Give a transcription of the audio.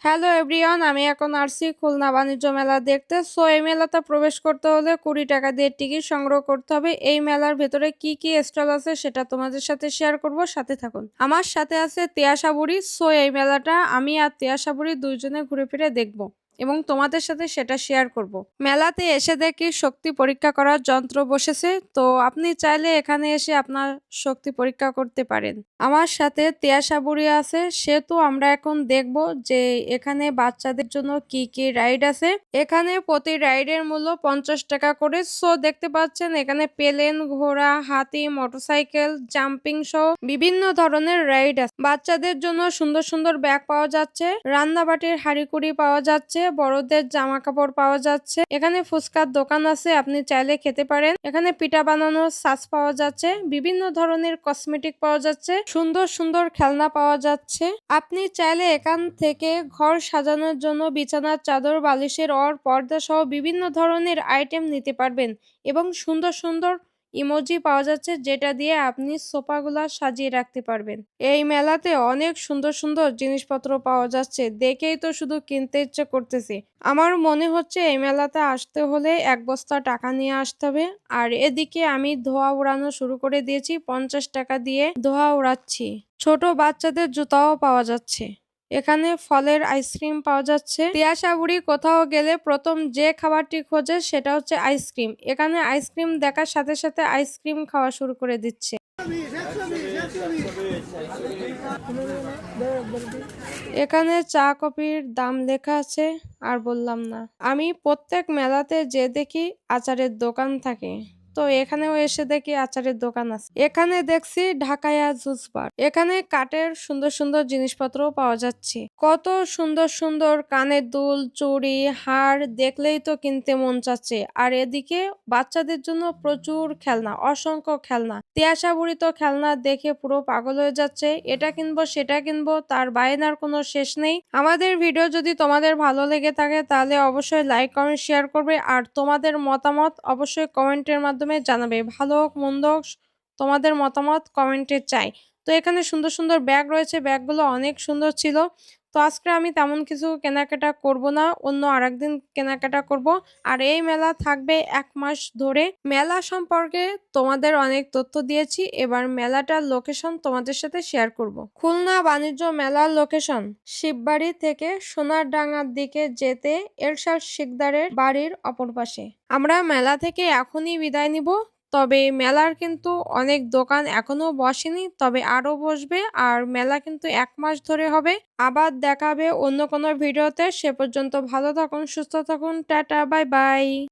Hello everyone, আমি এখন আসছি খুলনা বাণিজ্য মেলা দেখতে। সো এই মেলাতে প্রবেশ করতে হলে 20 টাকা দিয়ে টিকিট সংগ্রহ করতে হবে। এই মেলার ভেতরে কি কি স্টল আছে সেটা তোমাদের সাথে শেয়ার করব, সাথে থাকুন। আমার সাথে আছে তিয়াশা বুড়ি। সো এই মেলাটা আমি আর তিয়াশা বুড়ি দুইজনে ঘুরে ফিরে দেখব এবং তোমাদের সাথে সেটা শেয়ার করব। মেলাতে এসে দেখি শক্তি পরীক্ষা করার যন্ত্র বসেছে, তো আপনি চাইলে এখানে এসে আপনার শক্তি পরীক্ষা করতে পারেন। আমার সাথে তিয়াশা বুড়ি আছে, সেহেতু আমরা এখন দেখব যে এখানে বাচ্চাদের জন্য কি কি রাইড আছে। এখানে প্রতি রাইডের মূল্য 50 টাকা করে। সো দেখতে পাচ্ছেন এখানে প্লেন, ঘোড়া, হাতি, মোটরসাইকেল, জাম্পিং সহ বিভিন্ন ধরনের রাইড আছে। বাচ্চাদের জন্য সুন্দর সুন্দর ব্যাগ পাওয়া যাচ্ছে, রান্নাবাটির হাঁড়িকুড়ি পাওয়া যাচ্ছে, বড়দের জামা কাপড় পাওয়া যাচ্ছে। এখানে ফুচকার দোকান আছে, আপনি চাইলে খেতে পারেন। এখানে পিঠা বানানোর সাজ পাওয়া যাচ্ছে, বিভিন্ন ধরনের কসমেটিক পাওয়া যাচ্ছে, সুন্দর সুন্দর খেলনা পাওয়া যাচ্ছে। আপনি চাইলে এখান থেকে ঘর সাজানোর জন্য বিছানার চাদর, বালিশের পর্দা সহ বিভিন্ন ধরনের আইটেম নিতে পারবেন এবং সুন্দর সুন্দর ইমোজি পাওয়া যাচ্ছে, যেটা দিয়ে আপনি সোফাগুলা সাজিয়ে রাখতে পারবেন। এই মেলাতে অনেক সুন্দর সুন্দর জিনিসপত্র পাওয়া যাচ্ছে, দেখেই তো শুধু কিনতে ইচ্ছে করতেছে। আমার মনে হচ্ছে এই মেলাতে আসতে হলে 1 বস্তা টাকা নিয়ে আসতে হবে। আর এদিকে আমি ধোঁয়া উড়ানো শুরু করে দিয়েছি, 50 টাকা দিয়ে ধোঁয়া উড়াচ্ছি। ছোট বাচ্চাদের জুতাও পাওয়া যাচ্ছে। এখানে ফলের আইসক্রিম পাওয়া যাচ্ছে। তিয়াশা বুড়ি কোথাও গেলে প্রথম যে খাবারটি খোঁজে সেটা হচ্ছে আইসক্রিম। এখানে আইসক্রিম দেখার সাথে সাথে আইসক্রিম খাওয়া শুরু করে দিচ্ছে। এখানে চা কফির দাম লেখা আছে, আর বললাম না। আমি প্রত্যেক মেলাতে যে দেখি আচারের দোকান থাকে, তো এখানেও এসে দেখি আচারের দোকান আছে। এখানে দেখছি ঢাকাইয়া জুস বার। এখানে কাঠের সুন্দর সুন্দর জিনিসপত্রও পাওয়া যাচ্ছে। কত সুন্দর সুন্দর কানের দুল, চুড়ি, হার দেখলেই তো কিনতে মন চাচ্ছে। আর এদিকে বাচ্চাদের জন্য প্রচুর খেলনা, অসংখ্য খেলনা। তিয়াশা বুড়ি তো খেলনা দেখে পুরো পাগল হয়ে যাচ্ছে, এটা কিনবো সেটা কিনবো, তার বায়নার কোনো শেষ নেই। আমাদের ভিডিও যদি তোমাদের ভালো লেগে থাকে তাহলে অবশ্যই লাইক, কমেন্ট, শেয়ার করবে। আর তোমাদের মতামত অবশ্যই কমেন্টের মাধ্যমে জানাবে। ভালো হোক মন্দ হোক, তোমাদের মতামত কমেন্টে চাই। তো এখানে সুন্দর সুন্দর ব্যাগ রয়েছে, ব্যাগগুলো অনেক সুন্দর ছিল। তো আজকে আমি তেমন কিছু কেনাকাটা করব না, অন্য আরেকদিন কেনাকাটা করব। আর এই মেলা থাকবে 1 মাস ধরে। মেলা সম্পর্কে তোমাদের অনেক তথ্য দিয়েছি, এবার মেলাটার লোকেশন তোমাদের সাথে শেয়ার করব। খুলনা বাণিজ্য মেলার লোকেশন শিববাড়ি থেকে সোনারডাঙ্গার দিকে যেতে এরশাদ শিকদারের বাড়ির অপর পাশে। আমরা মেলা থেকে এখনই বিদায় নিব, তবে মেলার কিন্তু অনেক দোকান এখনো বসেনি, তবে আরো বসবে। আর মেলা কিন্তু 1 মাস ধরে হবে। আবার দেখাবে অন্য কোনো ভিডিওতে। সে পর্যন্ত ভালো থাকুন, সুস্থ থাকুন, টাটা, বাই বাই।